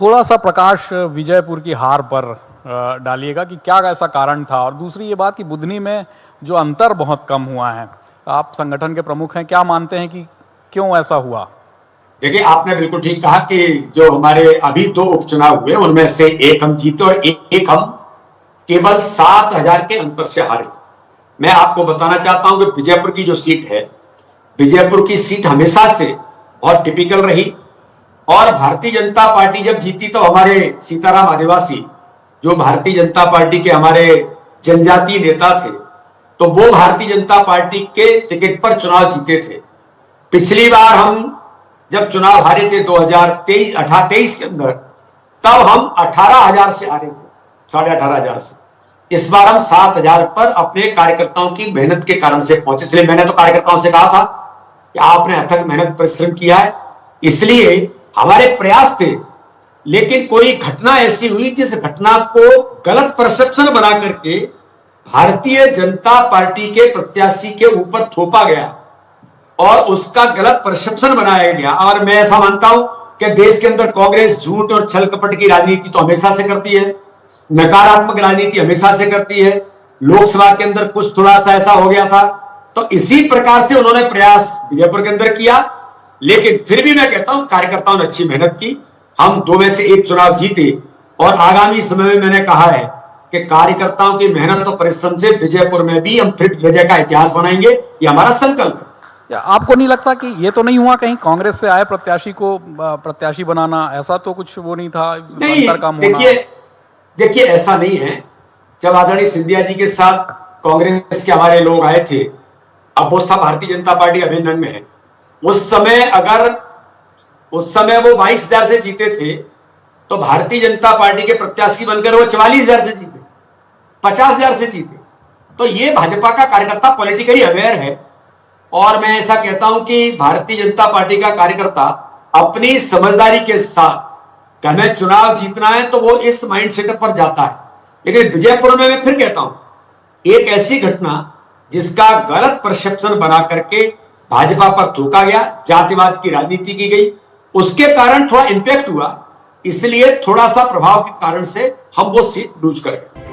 थोड़ा सा प्रकाश विजयपुर की हार पर डालिएगा कि क्या ऐसा कारण था। और दूसरी ये बात कि बुधनी में जो अंतर बहुत कम हुआ है, आप संगठन के प्रमुख हैं, क्या मानते हैं कि क्यों ऐसा हुआ? देखिए, आपने बिल्कुल ठीक कहा कि जो हमारे अभी 2 उपचुनाव हुए उनमें से एक हम जीते और एक हम केवल 7,000 के अंतर से हारे। मैं आपको बताना चाहता हूं कि विजयपुर की जो सीट है, विजयपुर की सीट हमेशा से बहुत टिपिकल रही और भारतीय जनता पार्टी जब जीती तो हमारे सीताराम आदिवासी, जो भारतीय जनता पार्टी के हमारे जनजातीय नेता थे, तो वो भारतीय जनता पार्टी के टिकट पर चुनाव जीते थे। पिछली बार हम जब चुनाव हारे थे 2023 के अंदर, तब हम 18,000 से हारे थे, 18,500 से। इस बार हम 7,000 पर अपने कार्यकर्ताओं की मेहनत के कारण से पहुंचे। इसलिए मैंने तो कार्यकर्ताओं से कहा था कि आपने अथक मेहनत परिश्रम किया है, इसलिए हमारे प्रयास थे। लेकिन कोई घटना ऐसी हुई जिस घटना को गलत परसेप्शन बना करके भारतीय जनता पार्टी के प्रत्याशी के ऊपर थोपा गया और उसका गलत परसेप्शन बनाया गया। और मैं ऐसा मानता हूं कि देश के अंदर कांग्रेस झूठ और छल कपट की राजनीति तो हमेशा से करती है, नकारात्मक राजनीति हमेशा से करती है। लोकसभा के अंदर कुछ थोड़ा सा ऐसा हो गया था, तो इसी प्रकार से उन्होंने प्रयास विजयपुर के अंदर किया। लेकिन फिर भी मैं कहता हूं कार्यकर्ताओं ने अच्छी मेहनत की, हम 2 में से 1 चुनाव जीते और आगामी समय में मैंने कहा है कि कार्यकर्ताओं की मेहनत और परिश्रम से विजयपुर में भी हम फिर विजय का इतिहास बनाएंगे, ये हमारा संकल्प है। आपको नहीं लगता कि ये तो नहीं हुआ कहीं कांग्रेस से आए प्रत्याशी को प्रत्याशी बनाना, ऐसा तो कुछ वो नहीं था? नहीं, देखिए ऐसा नहीं है। जब आदरणीय सिंधिया जी के साथ कांग्रेस के हमारे लोग आए थे, अब वो सब भारतीय जनता पार्टी अभिनंदन में है। उस समय वो 22,000 से जीते थे, तो भारतीय जनता पार्टी के प्रत्याशी बनकर वो 44,000 से जीते, 50,000 से जीते। तो ये भाजपा का कार्यकर्ता पॉलिटिकली अवेयर है। और मैं ऐसा कहता हूं कि भारतीय जनता पार्टी का कार्यकर्ता अपनी समझदारी के साथ हमें चुनाव जीतना है तो वो इस माइंड सेटअप पर जाता है। लेकिन विजयपुर में मैं फिर कहता हूं, एक ऐसी घटना जिसका गलत परसेप्शन बना करके भाजपा पर थूका गया, जातिवाद की राजनीति की गई, उसके कारण थोड़ा इंपैक्ट हुआ, इसलिए थोड़ा सा प्रभाव के कारण से हम वो सीट लूज कर गए।